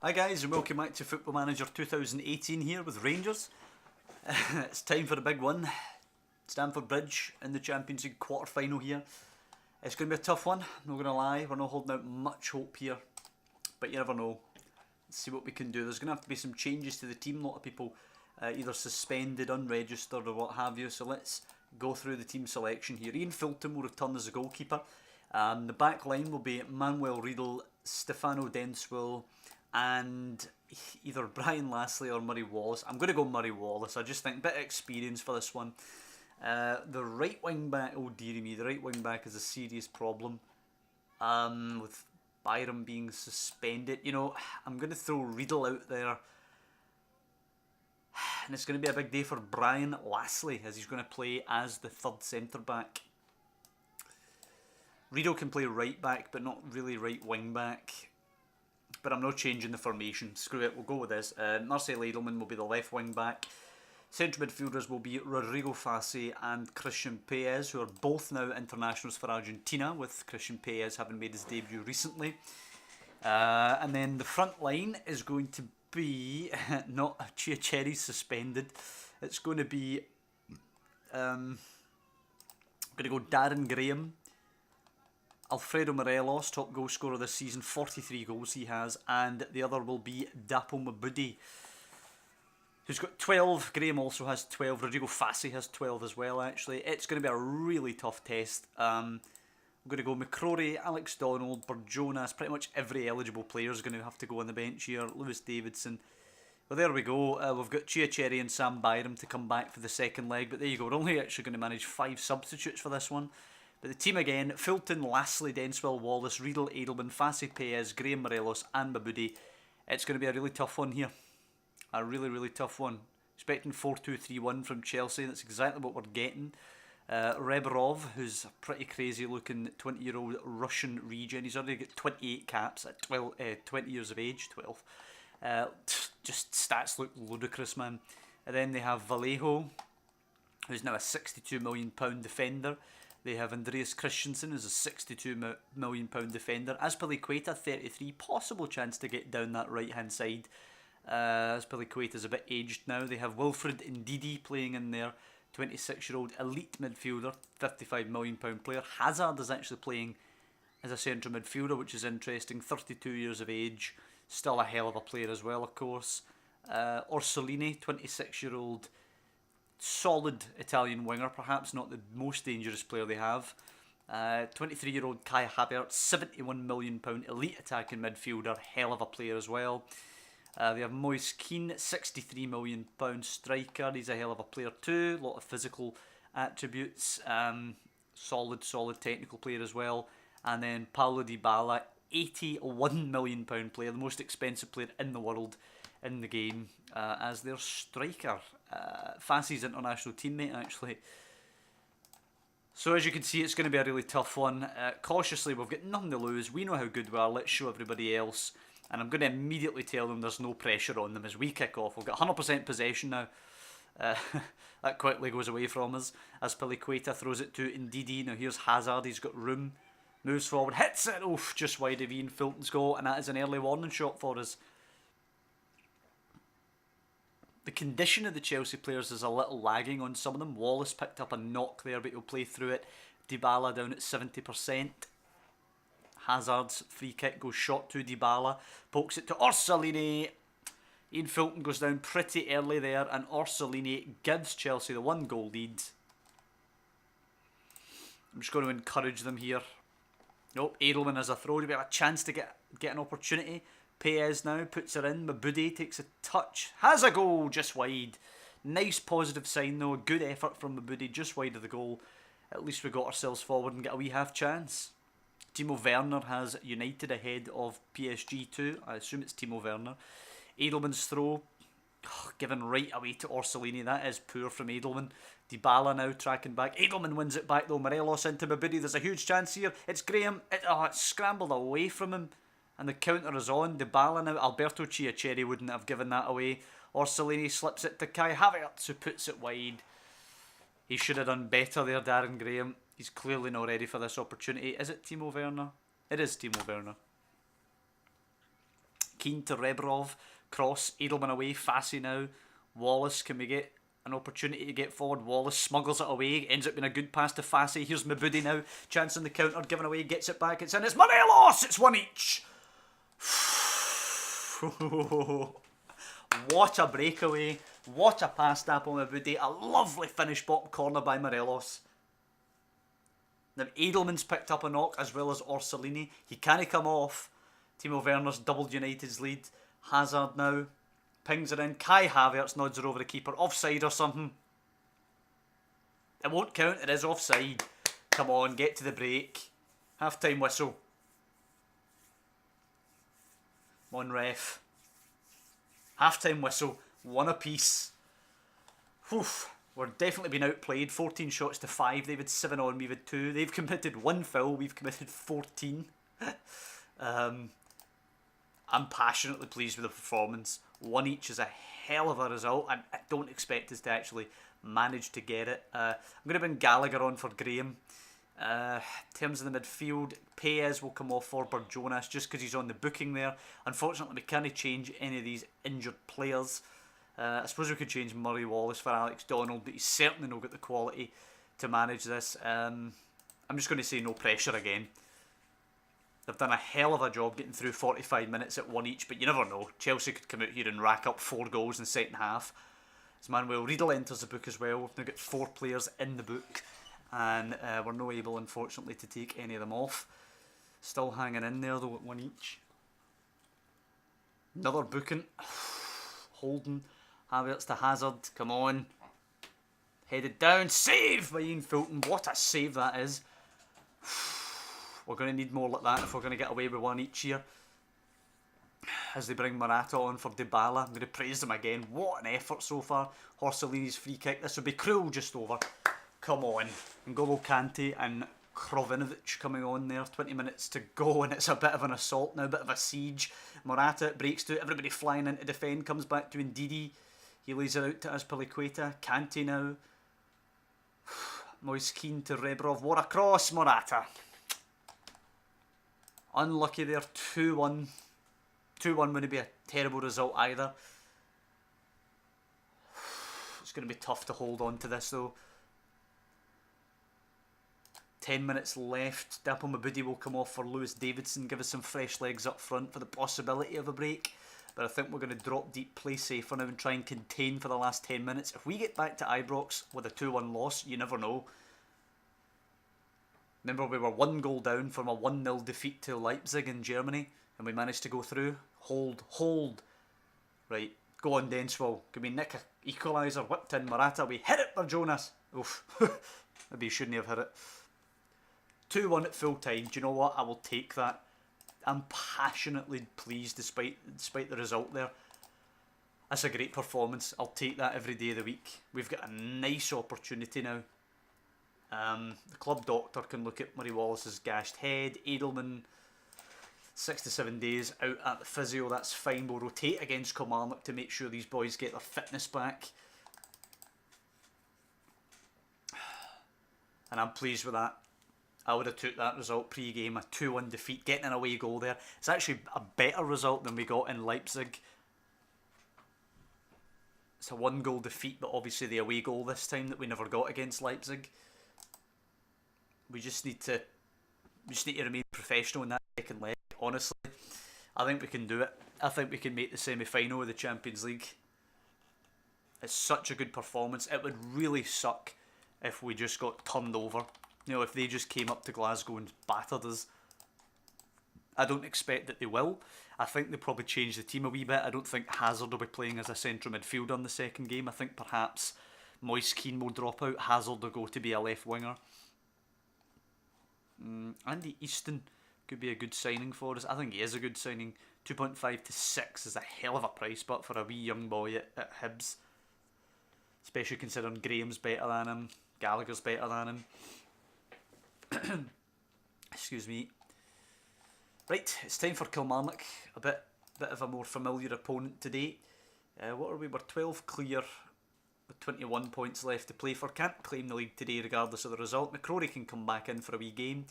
Hi guys and welcome back to Football Manager 2018 here with Rangers. It's time for a big one. Stamford Bridge in the Champions League quarter final here. It's going to be a tough one, not going to lie. We're not holding out much hope here, but you never know. Let's see what we can do. There's going to have to be some changes to the team. A lot of people either suspended, unregistered or what have you. So let's go through the team selection here. Ian Fulton will return as the goalkeeper. The back line will be Manuel Riedel, Stefano Denswell, and either Brian Lassley or Murray Wallace. I'm going to go Murray Wallace. I just think a bit of experience for this one. The right wing back, oh dearie me, the right wing back is a serious problem. With Byram being suspended, you know, I'm going to throw Riedel out there. And it's going to be a big day for Brian Lassley as he's going to play as the third centre back. Riedel can play right back, but not really right wing back. But I'm not changing the formation. Screw it, we'll go with this. Marcel Edelman will be the left wing back. Central midfielders will be Rodrigo Fassi and Christian Paez, who are both now internationals for Argentina, with Christian Paez having made his debut recently. And then the front line is going to be not Chiacheri suspended. It's going to be I'm going to go Darren Graham, Alfredo Morelos, top goal scorer this season, 43 goals he has, and the other will be Dapo Mabudi, who's got 12. Graham also has 12. Rodrigo Fassi has 12 as well, actually. It's going to be a really tough test. I'm going to go McCrory, Alex Donald, Burjonas. Pretty much every eligible player is going to have to go on the bench here. Lewis Davidson. Well, there we go. We've got Chiacheri and Sam Byram to come back for the second leg, but there you go. We're only actually going to manage 5 substitutes for this one. But the team again: Fulton, Lassley, Denswell, Wallace, Riedel, Edelman, Fassi, Paez, Graham, Morelos and Mabudi. It's going to be a really tough one here. A really, really tough one. Expecting 4-2-3-1 from Chelsea. That's exactly what we're getting. Reberov, who's a pretty crazy looking 20-year-old Russian regen. He's already got 28 caps at 20 years of age. 12. Just stats look ludicrous, man. And then they have Vallejo, who's now a £62 million defender. They have Andreas Christensen, who's a £62 million defender. Azpilicueta, 33. Possible chance to get down that right-hand side. Azpilicueta's a bit aged now. They have Wilfred Ndidi playing in there. 26-year-old elite midfielder, £55 million player. Hazard is actually playing as a central midfielder, which is interesting. 32 years of age. Still a hell of a player as well, of course. Orsolini, 26-year-old solid Italian winger, perhaps not the most dangerous player they have. 23-year-old Kai Havertz, £71 million elite attacking midfielder, hell of a player as well. They have Moise Keane, £63 million striker, he's a hell of a player too, a lot of physical attributes, solid technical player as well. And then Paulo Dybla, £81 million player, the most expensive player in the world in the game, as their striker. Fassi's international teammate, actually. So as you can see, it's going to be a really tough one. Cautiously, we've got nothing to lose. We know how good we are. Let's show everybody else. And I'm going to immediately tell them there's no pressure on them as we kick off. We've got 100% possession now. That quickly goes away from us as Azpilicueta throws it to Ndidi. Now here's Hazard. He's got room. Moves forward. Hits it. Oof, just wide of Ian Fulton's goal. And that is an early warning shot for us. The condition of the Chelsea players is a little lagging on some of them. Wallace picked up a knock there, but he'll play through it. Dybala down at 70%. Hazard's free kick goes shot to Dybala. Pokes it to Orsolini. Ian Fulton goes down pretty early there, and Orsolini gives Chelsea the 1-goal lead. I'm just going to encourage them here. Nope, Edelman has a throw. We have a chance to get an opportunity. Paez now puts her in. Mabudi takes a touch. Has a goal just wide. Nice positive sign though. Good effort from Mabudi just wide of the goal. At least we got ourselves forward and get a wee half chance. Timo Werner has United ahead of PSG too. I assume it's Timo Werner. Edelman's throw. Given right away to Orsolini. That is poor from Edelman. Dybala now tracking back. Edelman wins it back though. Morelos into Mabudi. There's a huge chance here. It's Graham. It's scrambled away from him. And the counter is on. Dybala now. Alberto Chiacheri wouldn't have given that away. Orsolini slips it to Kai Havertz, who puts it wide. He should have done better there, Darren Graham. He's clearly not ready for this opportunity. Is it Timo Werner? It is Timo Werner. Keane to Rebrov. Cross, Edelman away, Fassi now. Wallace, can we get an opportunity to get forward? Wallace smuggles it away, ends up being a good pass to Fassi. Here's Mabudi now, chance on the counter, given away, gets it back, it's in, it's Morelos! It's one each! What a breakaway, what a pass to Apple Mabudi, a lovely finish bottom corner by Morelos. Now Edelman's picked up a knock as well as Orsolini. He can't come off. Timo Werner's doubled United's lead. Hazard now pings it in. Kai Havertz nods it over the keeper. Offside or something. It won't count. It is offside. Come on, get to the break. Half-time whistle. Come on, ref. Half-time whistle. One apiece. Whew. We're definitely being outplayed. 14 shots to 5. They've had 7 on, we've had 2. They've committed 1 foul. We've committed 14. I'm passionately pleased with the performance. 1 each is a hell of a result, and I don't expect us to actually manage to get it. I'm going to bring Gallagher on for Graham. In terms of the midfield, Payez will come off for Jonas just because he's on the booking there. Unfortunately, we can't change any of these injured players. I suppose we could change Murray Wallace for Alex Donald, but he's certainly not got the quality to manage this. I'm just going to say no pressure again. They've done a hell of a job getting through 45 minutes at 1 each, but you never know. Chelsea could come out here and rack up 4 goals in the second half. As Manuel Riedel enters the book as well. We've now got 4 players in the book, and we're not able, unfortunately, to take any of them off. Still hanging in there though at 1 each. Another booking. Holden. Havertz to Hazard. Come on. Headed down. Save by Ian Fulton. What a save that is. We're going to need more like that if we're going to get away with 1 each here. As they bring Morata on for Dybala. I'm going to praise them again. What an effort so far. Orsolini's free kick. This would be cruel just over. Come on. N'Golo Kante and Krovinovic coming on there. 20 minutes to go and it's a bit of an assault now. A bit of a siege. Morata breaks to it. Everybody flying in to defend. Comes back to Ndidi. He lays it out to Azpilicueta. Kante now. Moise Keane to Rebrov. What a cross. Morata. Unlucky there, 2-1. 2-1 wouldn't be a terrible result either. It's going to be tough to hold on to this though. 10 minutes left. Dapple Mabudi will come off for Lewis Davidson, give us some fresh legs up front for the possibility of a break. But I think we're going to drop deep, play safer now and try and contain for the last 10 minutes. If we get back to Ibrox with a 2-1 loss, you never know. Remember, we were 1 goal down from a 1-0 defeat to Leipzig in Germany, and we managed to go through. Hold. Right, go on Denswell. Can we nick a equaliser? Whipped in Morata. We hit it for Jonas. Oof. Maybe you shouldn't have hit it. 2-1 at full time. Do you know what? I will take that. I'm passionately pleased despite the result there. That's a great performance. I'll take that every day of the week. We've got a nice opportunity now. The club doctor can look at Murray Wallace's gashed head. Edelman, 6 to 7 days out at the physio. That's fine. We'll rotate against Kilmarnock to make sure these boys get their fitness back. And I'm pleased with that. I would have took that result pre-game, a 2-1 defeat, getting an away goal there. It's actually a better result than we got in Leipzig. It's a 1-goal defeat, but obviously the away goal this time that we never got against Leipzig. We just need to remain professional in that second leg. Honestly, I think we can do it. I think we can make the semi-final of the Champions League. It's such a good performance. It would really suck if we just got turned over. You know, if they just came up to Glasgow and battered us. I don't expect that they will. I think they'll probably change the team a wee bit. I don't think Hazard will be playing as a central midfielder in the second game. I think perhaps Moise Keane will drop out. Hazard will go to be a left winger. Andy Easton could be a good signing for us. I think he is a good signing. 2.5 to 6 is a hell of a price, but for a wee young boy at Hibs. Especially considering Graham's better than him. Gallagher's better than him. Excuse me. Right, it's time for Kilmarnock. A bit of a more familiar opponent today. What are we? We're 12 clear with 21 points left to play for. Can't claim the league today regardless of the result. McCrory can come back in for a wee game.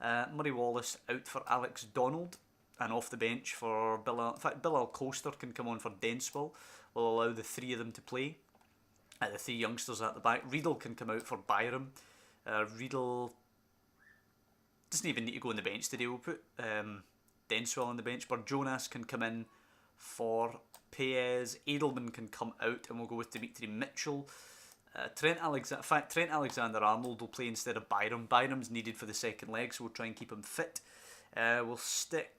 Murray Wallace out for Alex Donald. and off the bench for Bilal. In fact, Bilal Coaster can come on for Denswell. We'll allow the three of them to play. The three youngsters at the back. Riedel can come out for Byram. Riedel doesn't even need to go on the bench today. We'll put Denswell on the bench. But Jonas can come in for Paez. Edelman can come out, and we'll go with Dimitri Mitchell. Trent Alexander-Arnold will play instead of Byram. Byram's needed for the second leg, so we'll try and keep him fit. We'll stick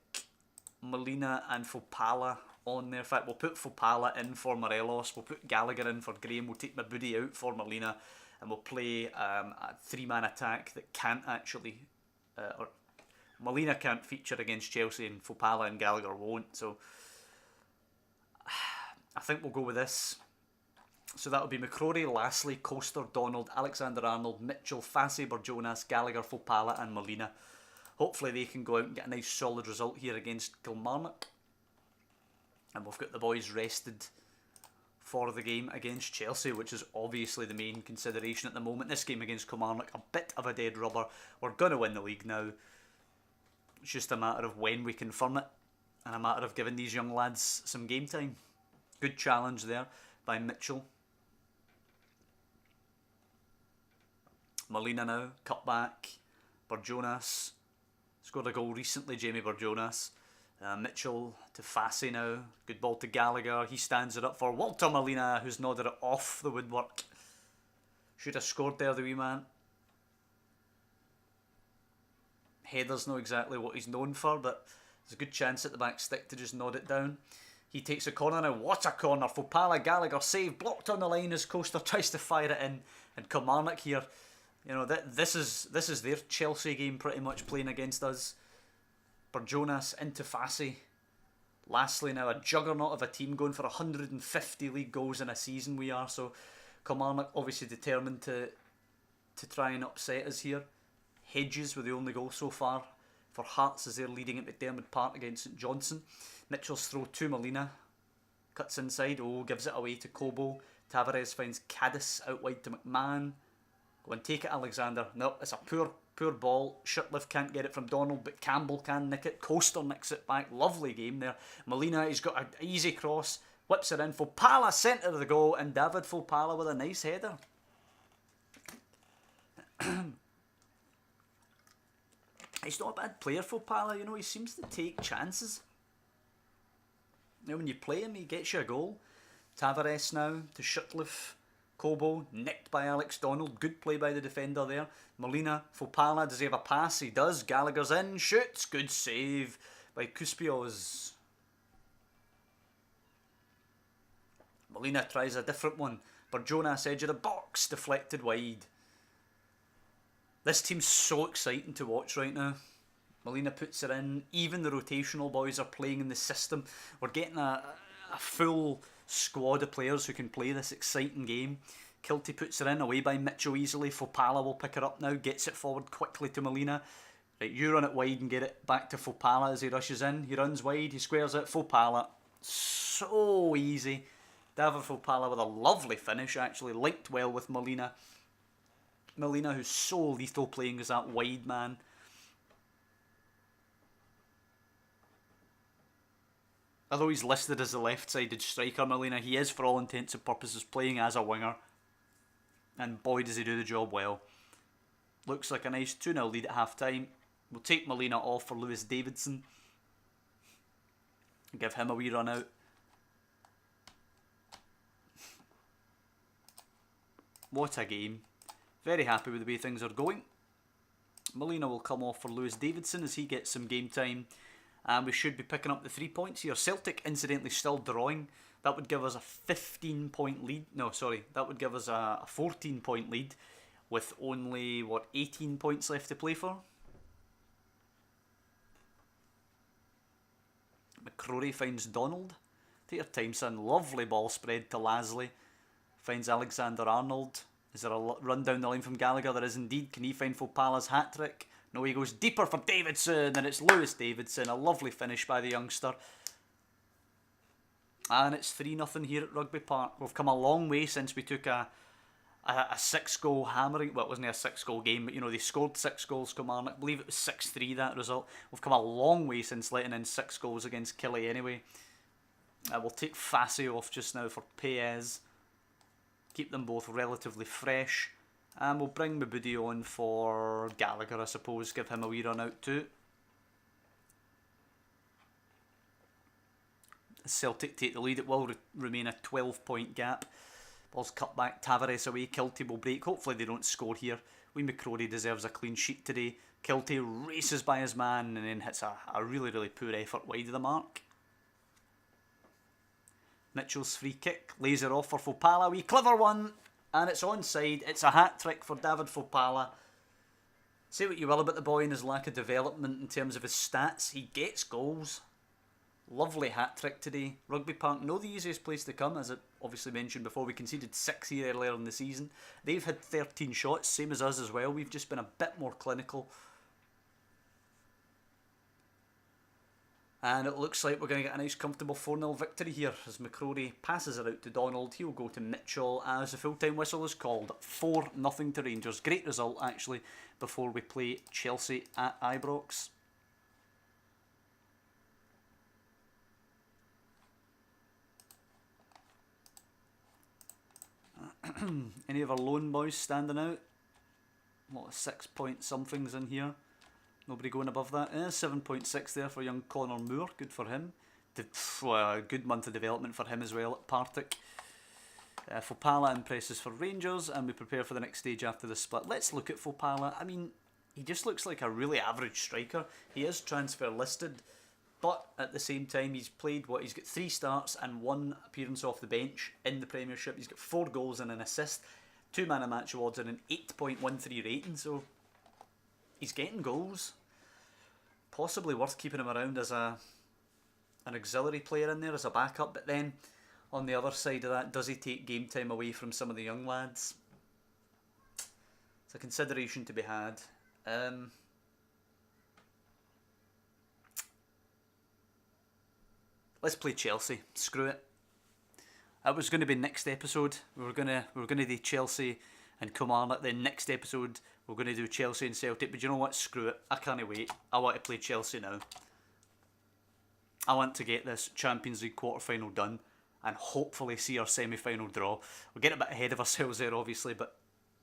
Molina and Fopala on there. In fact, we'll put Fopala in for Morelos. We'll put Gallagher in for Graham. We'll take Mabudi out for Molina, and we'll play a three-man attack that can't actually... or Molina can't feature against Chelsea, and Fopala and Gallagher won't. So I think we'll go with this. So that'll be McCrory, Lassley, Coaster, Donald, Alexander-Arnold, Mitchell, Fasaber, Jonas, Gallagher, Fopala and Molina. Hopefully they can go out and get a nice solid result here against Kilmarnock. And we've got the boys rested for the game against Chelsea, which is obviously the main consideration at the moment. This game against Kilmarnock, a bit of a dead rubber. We're going to win the league now. It's just a matter of when we confirm it, and a matter of giving these young lads some game time. Good challenge there by Mitchell. Molina now, cut back. Burjonas scored a goal recently, Jamie Burjonas. Mitchell to Fassi now. Good ball to Gallagher. He stands it up for Walter Molina, who's nodded it off the woodwork. Should have scored there, the wee man. Header's not exactly what he's known for, but there's a good chance at the back stick to just nod it down. He takes a corner now. What a corner. Fopala, Gallagher save. Blocked on the line as Coaster tries to fire it in. And Kilmarnock here, you know, this is their Chelsea game pretty much playing against us. Burjonas into Fassi. Lastly now, a juggernaut of a team going for 150 league goals in a season we are. So Kilmarnock obviously determined to try and upset us here. Hedges with the only goal so far for Hearts as they're leading at McDermott Park against St Johnstone. Mitchell's throw to Molina. Cuts inside. Oh, gives it away to Cobo. Tavares finds Caddis out wide to McMahon. Go and take it, Alexander. No, it's a poor ball. Shirtliff can't get it from Donald, but Campbell can nick it. Coaster nicks it back. Lovely game there. Molina, he's got an easy cross. Whips it in. Fopala, centre of the goal. And David Fopala with a nice header. He's not a bad player, Fopala. You know, he seems to take chances. You know, when you play him, he gets you a goal. Tavares now to Shirtliff. Cobo, nicked by Alex Donald. Good play by the defender there. Molina, Fopala, does he have a pass? He does. Gallagher's in, shoots. Good save by Cuspioz. Molina tries a different one. Burjonas, edge of the box, deflected wide. This team's so exciting to watch right now. Molina puts it in. Even the rotational boys are playing in the system. We're getting a full squad of players who can play this exciting game. Kilty puts it in, away by Mitchell easily. Fopala will pick it up now, gets it forward quickly to Molina. Right, you run it wide and get it back to Fopala as he rushes in. He runs wide, he squares it. Fopala, so easy. David Fopala with a lovely finish, actually linked well with Molina. Molina, who's so lethal playing as that wide man. Although he's listed as the left-sided striker, Molina, he is for all intents and purposes playing as a winger. And boy does he do the job well. Looks like a nice 2-0 lead at half-time. We'll take Molina off for Lewis Davidson. Give him a wee run out. What a game. Very happy with the way things are going. Molina will come off for Lewis Davidson as he gets some game time. And we should be picking up the 3 points here. Celtic, incidentally, still drawing. That would give us a 15-point lead. No, sorry. That would give us a 14-point lead with only, 18 points left to play for? McCrory finds Donald. Take your time, son. Lovely ball spread to Lassley. Finds Alexander-Arnold. Is there a run down the line from Gallagher? There is indeed. Can he find Fopala's hat-trick? No, he goes deeper for Davidson, and it's Lewis Davidson. A lovely finish by the youngster. And it's 3-0 here at Rugby Park. We've come a long way since we took a a 6-goal hammering. Well, it wasn't a 6-goal game, but you know, they scored 6 goals, Kilmarnock. I believe it was 6-3 that result. We've come a long way since letting in 6 goals against Killie anyway. We'll take Fassi off just now for Paez. Keep them both relatively fresh. And we'll bring Mabudi on for Gallagher, I suppose. Give him a wee run out too. Celtic take the lead. It will remain a 12-point gap. Ball's cut back. Tavares away. Kiltie will break. Hopefully they don't score here. Wee McCrory deserves a clean sheet today. Kiltie races by his man and then hits a really, really poor effort wide of the mark. Mitchell's free kick. Laser off for Fopala. Wee clever one. And it's onside. It's a hat-trick for David Fopala. Say what you will about the boy and his lack of development in terms of his stats. He gets goals. Lovely hat-trick today. Rugby Park, not the easiest place to come, as I obviously mentioned before. We conceded 6 here earlier in the season. They've had 13 shots, same as us as well. We've just been a bit more clinical. And it looks like we're going to get a nice comfortable 4-0 victory here as McCrory passes it out to Donald. He'll go to Mitchell as the full-time whistle is called. 4-0 to Rangers. Great result actually before we play Chelsea at Ibrox. Any of our lone boys standing out? A lot of 6-point somethings in here. Nobody going above that. 7.6 there for young Connor Moore. Good for him. A good month of development for him as well at Partick. Fopala impresses for Rangers, and we prepare for the next stage after the split. Let's look at Fopala. I mean, he just looks like a really average striker. He is transfer listed, but at the same time, he's played he's got 3 starts and 1 appearance off the bench in the Premiership. He's got 4 goals and an assist, 2 man of match awards, and an 8.13 rating. So he's getting goals. Possibly worth keeping him around as an auxiliary player in there, as a backup. But then, on the other side of that, does he take game time away from some of the young lads? It's a consideration to be had. Let's play Chelsea. Screw it. That was going to be next episode. We were gonna do Chelsea and Kilmarnock. Then next episode we're going to do Chelsea and Celtic. But you know what? Screw it. I can't wait. I want to play Chelsea now. I want to get this Champions League quarter-final done and hopefully see our semi-final draw. We're getting a bit ahead of ourselves there, obviously, but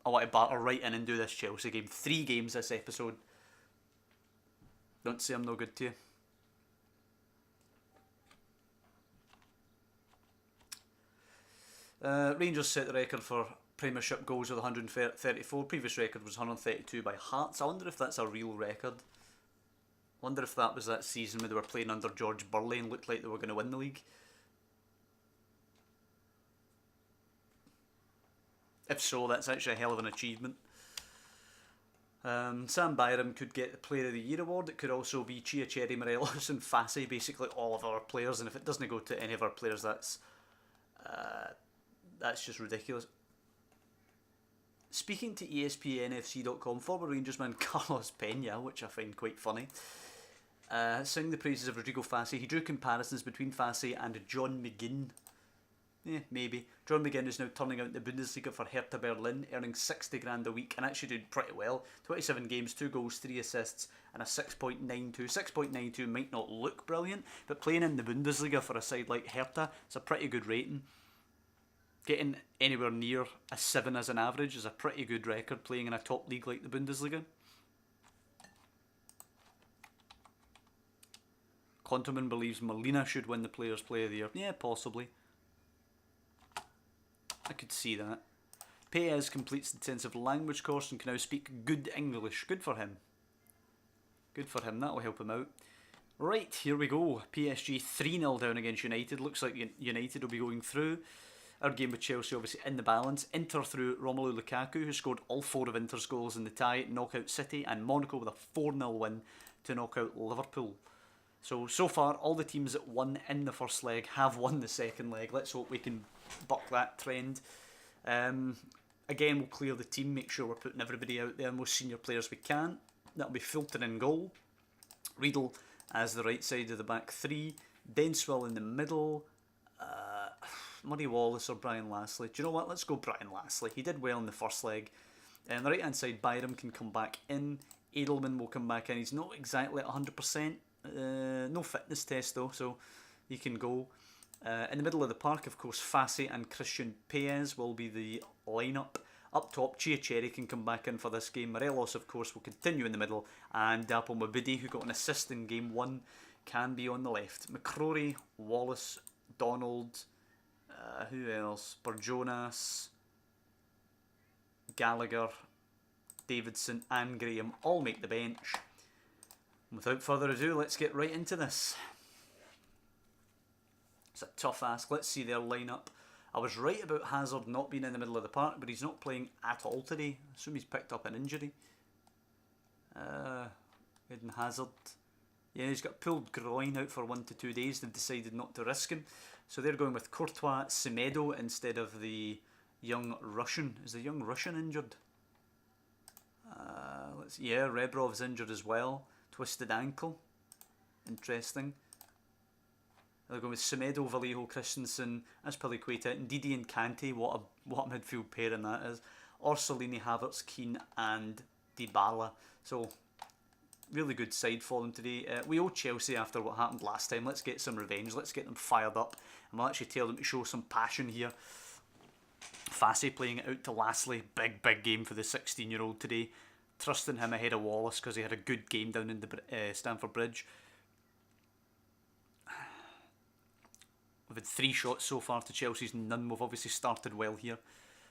I want to batter right in and do this Chelsea game. 3 games this episode. Don't say I'm no good to you. Rangers set the record for Premiership goals with 134. Previous record was 132 by Hearts. I wonder if that's a real record. I wonder if that was that season where they were playing under George Burley and looked like they were going to win the league. If so, that's actually a hell of an achievement. Sam Byram could get the Player of the Year award. It could also be Chia Cherry, Morelos and Fassi, basically all of our players. And if it doesn't go to any of our players, that's just ridiculous. Speaking to ESPNFC.com, former Rangersman Carlos Pena, which I find quite funny, sing the praises of Rodrigo Fassi. He drew comparisons between Fassi and John McGinn. Maybe. John McGinn is now turning out in the Bundesliga for Hertha Berlin, earning 60 grand a week and actually doing pretty well. 27 games, 2 goals, 3 assists and a 6.92. 6.92 might not look brilliant, but playing in the Bundesliga for a side like Hertha, it's a pretty good rating. Getting anywhere near a 7 as an average is a pretty good record playing in a top league like the Bundesliga. Konterman believes Molina should win the Players' Player of the Year. Yeah, possibly. I could see that. Paez completes the intensive language course and can now speak good English. Good for him. Good for him. That'll help him out. Right, here we go. PSG 3-0 down against United. Looks like United will be going through. Our game with Chelsea obviously in the balance. Inter through Romelu Lukaku, who scored all 4 of Inter's goals in the tie, knock out City, and Monaco with a 4-0 win to knock out Liverpool. So far, all the teams that won in the first leg have won the second leg. Let's hope we can buck that trend. Again, we'll clear the team, make sure we're putting everybody out there, most senior players we can. That'll be Fulton in goal. Riedel as the right side of the back 3. Denswell in the middle. Murray Wallace or Brian Lassley. Do you know what? Let's go Brian Lassley. He did well in the first leg. On the right hand side, Byram can come back in. Edelman will come back in. He's not exactly at 100%. No fitness test though, so he can go. In the middle of the park, of course, Fassi and Christian Paez will be the lineup. Up top, Chiacheri can come back in for this game. Morelos, of course, will continue in the middle. And Dapo Mabidi, who got an assist in game 1, can be on the left. McCrory, Wallace, Donald, who else? Burjonas, Gallagher, Davidson and Graham all make the bench. Without further ado, let's get right into this. It's a tough ask. Let's see their lineup. I was right about Hazard not being in the middle of the park, but he's not playing at all today. I assume he's picked up an injury. Eden Hazard. Yeah, he's got pulled groin out for 1 to 2 days. They've decided not to risk him. So they're going with Courtois, Semedo instead of the young Russian. Is the young Russian injured? Yeah, Rebrov's injured as well. Twisted ankle. Interesting. They're going with Semedo, Vallejo, Christensen, Azpilicueta, Ndidi and Kante. What a midfield pairing that is. Orsolini, Havertz, Keane and Dybala. So, really good side for them today. We owe Chelsea after what happened last time. Let's get some revenge. Let's get them fired up. And we'll actually tell them to show some passion here. Fassi playing it out to Lassley. Big game for the 16-year-old today. Trusting him ahead of Wallace because he had a good game down in the Stamford Bridge. We've had 3 shots so far to Chelsea's none. We've obviously started well here.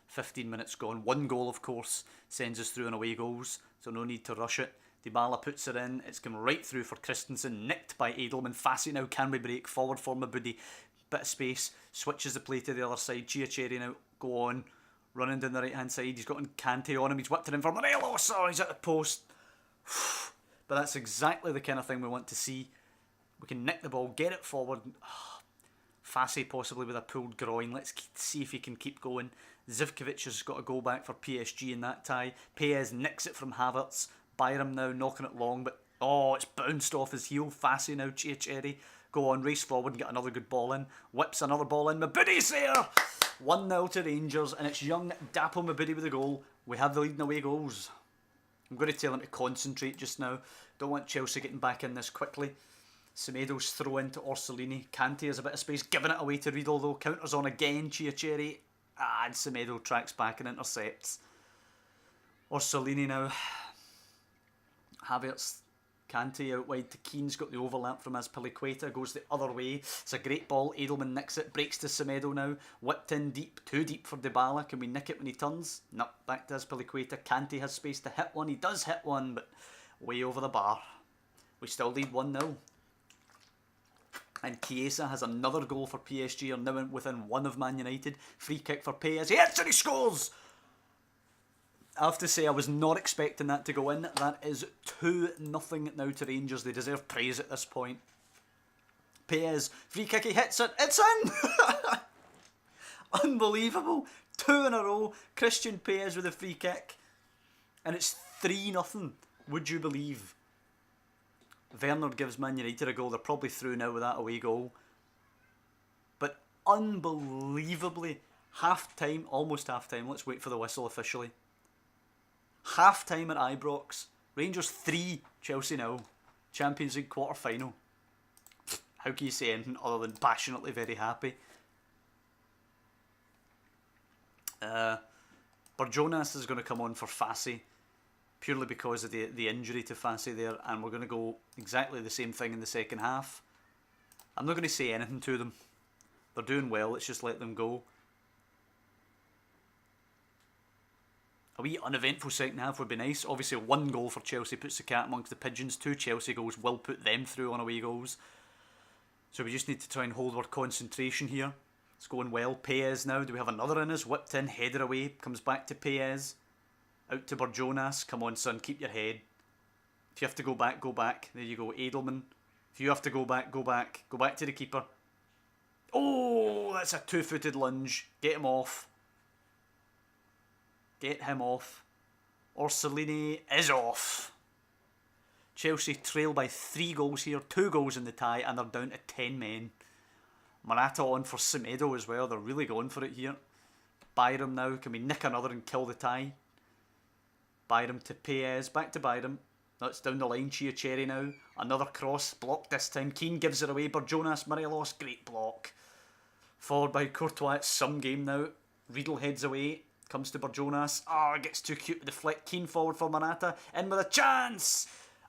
15 minutes gone. 1 goal, of course, sends us through on away goals, so no need to rush it. Dybala puts it in. It's come right through for Christensen. Nicked by Edelman. Fassi now, can we break? Forward for Mabudi. Bit of space. Switches the play to the other side. Chiacheri now, go on. Running down the right hand side. He's got Kante on him. He's whipped it in for Morelos. Oh, he's at the post. But that's exactly the kind of thing we want to see. We can nick the ball, get it forward. Fassi possibly with a pulled groin. Let's see if he can keep going. Zivkovic has got a goal back for PSG in that tie. Paez nicks it from Havertz. Byram now knocking it long, but it's bounced off his heel. Fassi now, Chiacheri. Go on, race forward and get another good ball in. Whips another ball in. Mabidi's there! 1-0 to Rangers, and it's young Dapo Mabidi with the goal. We have the lead in away goals. I'm going to tell him to concentrate just now. Don't want Chelsea getting back in this quickly. Semedo's throw into Orsolini. Kante has a bit of space, giving it away to Riedel though. Counters on again, Chiacheri. And Semedo tracks back and intercepts. Orsolini now. Havertz, Kante out wide to Keane's got the overlap from Azpilicueta. Goes the other way. It's a great ball. Edelman nicks it. Breaks to Semedo now. Whipped in deep. Too deep for Dybala. Can we nick it when he turns? No. Back to Azpilicueta. Kante has space to hit one. He does hit one, but way over the bar. We still lead 1-0. And Chiesa has another goal for PSG, are now within 1 of Man United. Free kick for Paez. He hits and he scores! I have to say, I was not expecting that to go in. That is 2-0 now to Rangers. They deserve praise at this point. Paez, free kick, he hits it. It's in! Unbelievable. 2 in a row. Christian Paez with a free kick. And it's 3-0. Would you believe? Werner gives Man United a goal. They're probably through now with that away goal. But unbelievably, half-time, almost half-time. Let's wait for the whistle officially. Half-time at Ibrox. Rangers 3, Chelsea 0. Champions League quarter-final. How can you say anything other than passionately very happy? Burjonas is going to come on for Fassi. Purely because of the injury to Fassi there, and we're going to go exactly the same thing in the second half. I'm not going to say anything to them. They're doing well, let's just let them go. A wee uneventful second half would be nice. Obviously 1 goal for Chelsea puts the cat amongst the pigeons. 2 Chelsea goals will put them through on away goals. So we just need to try and hold our concentration here. It's going well. Paez now, do we have another in us? Whipped in, header away, comes back to Paez. Out to Burjonas. Come on, son, keep your head. If you have to go back, go back. There you go, Edelman. If you have to go back, go back. Go back to the keeper. Oh, that's a 2-footed lunge. Get him off. Get him off. Orsolini is off. Chelsea trail by 3 goals here. 2 goals in the tie, and they're down to 10 men. Morata on for Semedo as well. They're really going for it here. Byram now. Can we nick another and kill the tie? Byram to Paez. Back to Byram. That's down the line. Chiacherry now. Another cross. Blocked this time. Keane gives it away. Jonas Morelos. Great block. Followed by Courtois. It's some game now. Riedel heads away. Comes to Jonas. Oh, gets too cute with the flick. Keane forward for Morata. In with a chance.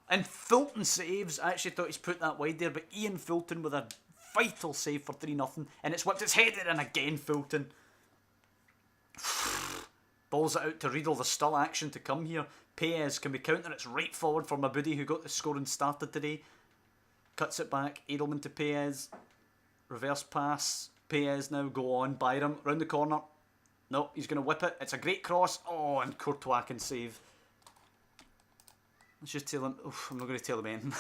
And Fulton saves. I actually thought he's put that wide there. But Ian Fulton with a vital save for 3-0. And it's whipped its headed in again, Fulton. Balls it out to Riedel. There's still action to come here. Paez, can we counter? It's right forward for Mabudi, who got the scoring started today. Cuts it back. Edelman to Paez. Reverse pass. Paez now. Go on. Byram. Round the corner. No, he's going to whip it. It's a great cross. Oh, and Courtois can save. Let's just tell him. Oof, I'm not going to tell him anything.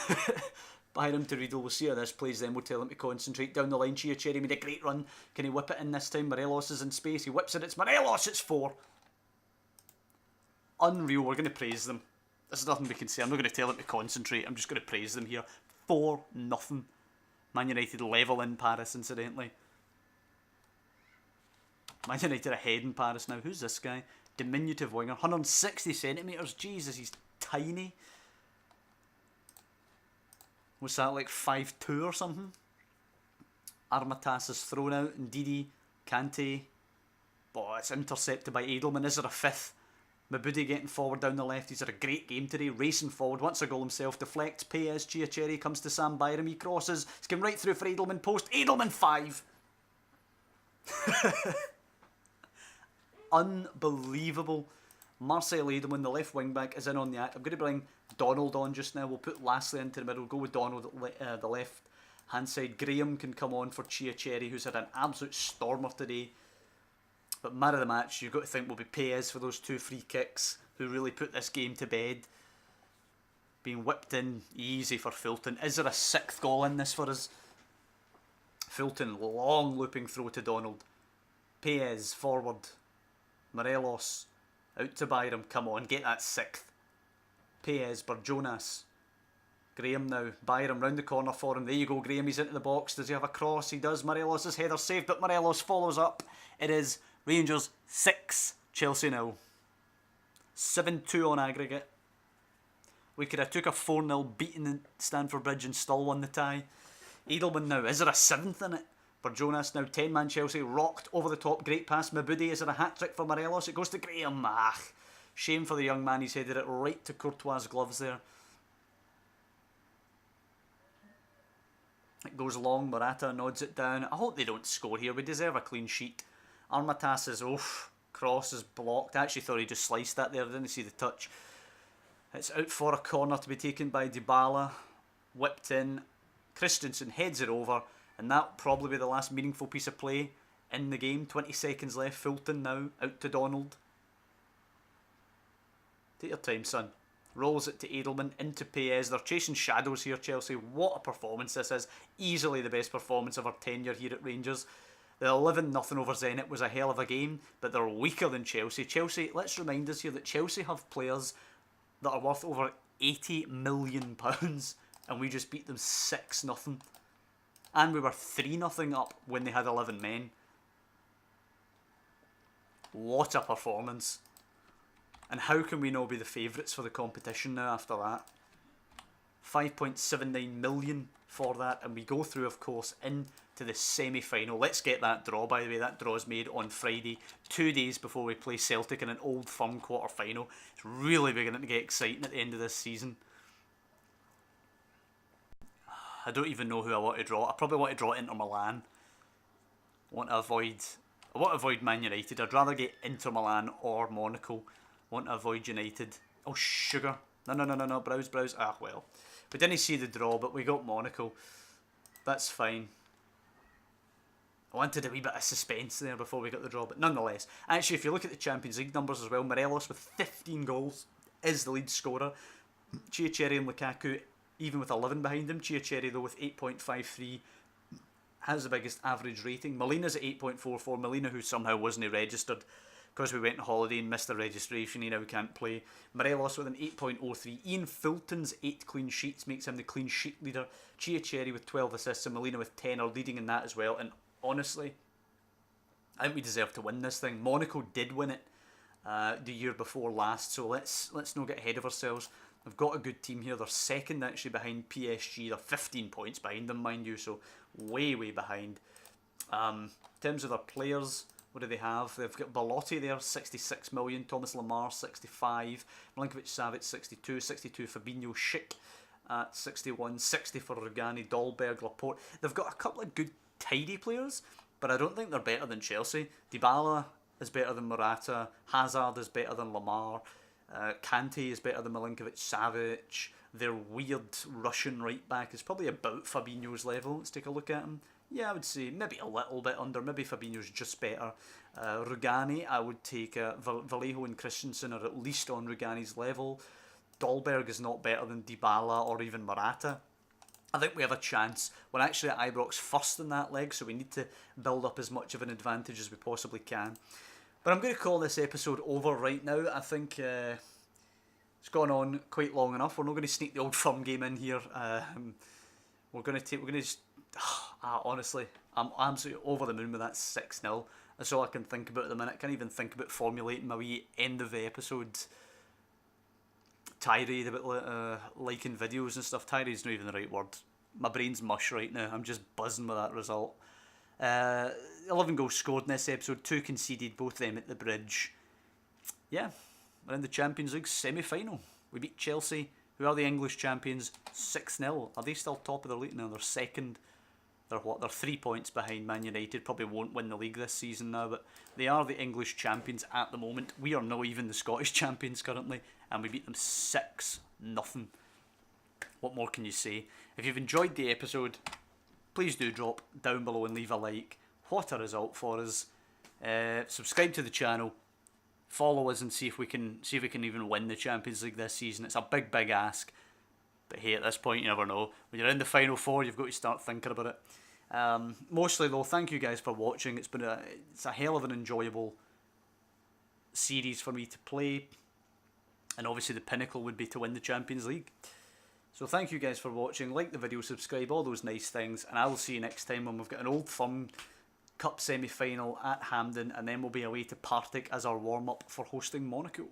Byram to Riedel. We'll see how this plays then. We'll tell him to concentrate. Down the line. Chiacherry made a great run. Can he whip it in this time? Morelos is in space. He whips it. It's Morelos. It's 4. Unreal. We're going to praise them. There's nothing we can say. I'm not going to tell them to concentrate. I'm just going to praise them here. 4-0. Man United level in Paris, incidentally. Man United ahead in Paris now. Who's this guy? Diminutive winger. 160 centimetres. Jesus, he's tiny. Was that like 5'2" or something? Armatas is thrown out. Ndidi. Kante. Oh, it's intercepted by Edelman. Is there a fifth? Mabudi getting forward down the left. He's had a great game today. Racing forward. Wants a goal himself. Deflects. Paez. Chiacherry comes to Sam Byram. He crosses. He's going right through for Edelman. Post. Edelman 5. Unbelievable. Marcel Edelman, the left wing back, is in on the act. I'm going to bring Donald on just now. We'll put Lastly into the middle. Go with Donald at the left hand side. Graham can come on for Chiacherry, who's had an absolute stormer today. But man of the match, you've got to think, will be Paez for those 2 free kicks, who really put this game to bed. Being whipped in easy for Fulton. Is there a 6th goal in this for us? Fulton, long looping throw to Donald. Paez forward. Morelos out to Byram. Come on, get that 6th. Paez, Jonas. Graham now. Byram round the corner for him. There you go, Graham. He's into the box. Does he have a cross? He does. Morelos' header saved, but Morelos follows up. It is Rangers 6, Chelsea 0. 7-2 on aggregate. We could have took a 4-0 beating in Stamford Bridge and still won the tie. Edelman now. Is there a 7th in it? Jonas now. 10-man Chelsea. Rocked over the top. Great pass. Mabudi. Is there a hat-trick for Morelos? It goes to Graham. Shame for the young man. He's headed it right to Courtois' gloves there. It goes long. Morata nods it down. I hope they don't score here. We deserve a clean sheet. Armatas is, cross is blocked. I actually thought he just sliced that there. I didn't see the touch. It's out for a corner to be taken by Dybala. Whipped in. Christensen heads it over. And that'll probably be the last meaningful piece of play in the game. 20 seconds left. Fulton now. Out to Donald. Take your time, son. Rolls it to Edelman. Into Paez. They're chasing shadows here, Chelsea. What a performance this is. Easily the best performance of our tenure here at Rangers. The 11-0 over Zenit was a hell of a game, but they're weaker than Chelsea. Chelsea, let's remind us here that Chelsea have players that are worth over £80 million, and we just beat them 6-0. And we were 3-0 up when they had 11 men. What a performance. And how can we not be the favourites for the competition now after that? 5.79 million for that, and we go through, of course, into the semi-final. Let's get that draw, by the way. That draw is made on Friday, 2 days before we play Celtic in an Old Firm quarter-final. It's really beginning to get exciting at the end of this season. I don't even know who I want to draw. I probably want to draw Inter Milan. I want to avoid Man United. I'd rather get Inter Milan or Monaco. I want to avoid United. Oh, sugar. No. Browse. Ah, well. We didn't see the draw, but we got Monaco. That's fine. I wanted a wee bit of suspense there before we got the draw, but nonetheless. Actually, if you look at the Champions League numbers as well, Morelos with 15 goals is the lead scorer. Chiacherry and Lukaku, even with 11 behind him. Chiacherry, though, with 8.53, has the biggest average rating. Molina's at 8.44. Molina, who somehow wasn't registered because we went on holiday and missed the registration, he now can't play. Morelos with an 8.03. Ian Fulton's 8 clean sheets makes him the clean sheet leader. Chiacherry with 12 assists and Molina with 10 are leading in that as well. And honestly, I think we deserve to win this thing. Monaco did win it the year before last, so let's not get ahead of ourselves. They've got a good team here. They're second actually behind PSG. They're 15 points behind them, mind you, so way behind. In terms of their players, what do they have? They've got Belotti there, 66 million. Thomas Lemar, 65. Milinkovic-Savic, 62. 62 Fabinho. Schick at 61. 60 for Rugani, Dolberg, Laporte. They've got a couple of good, tidy players, but I don't think they're better than Chelsea. Dybala is better than Morata. Hazard is better than Lemar. Kante is better than Milinkovic-Savic. Their weird Russian right back is probably about Fabinho's level. Let's take a look at him. Yeah, I would say maybe a little bit under. Maybe Fabinho's just better. Rugani, I would take Vallejo and Christensen are at least on Rugani's level. Dolberg is not better than Dybala or even Morata. I think we have a chance. We're actually at Ibrox first in that leg, so we need to build up as much of an advantage as we possibly can. But I'm going to call this episode over right now. I think it's gone on quite long enough. We're not going to sneak the Old Firm game in here. We're going to just... honestly, I'm absolutely over the moon with that 6-0. That's all I can think about at the minute. I can't even think about formulating my wee end of the episode tirade about liking videos and stuff. Tirade's not even the right word. My brain's mush right now. I'm just buzzing with that result. 11 goals scored in this episode, 2 conceded, both of them at the bridge. Yeah, we're in the Champions League semi-final. We beat Chelsea, who are the English champions, 6-0. Are they still top of the league now? They're second. They're 3 points behind Man United. Probably won't win the league this season now, but they are the English champions at the moment. We are not even the Scottish champions currently, and we beat them 6-0. What more can you say? If you've enjoyed the episode, please do drop down below and leave a like. What a result for us. Subscribe to the channel. Follow us and see if we can even win the Champions League this season. It's a big ask. But hey, at this point, you never know. When you're in the Final Four, you've got to start thinking about it. Mostly though, thank you guys for watching. It's a hell of an enjoyable series for me to play. And obviously the pinnacle would be to win the Champions League. So thank you guys for watching. Like the video, subscribe, all those nice things. And I will see you next time when we've got an Old Firm Cup semi-final at Hampden. And then we'll be away to Partick as our warm-up for hosting Monaco.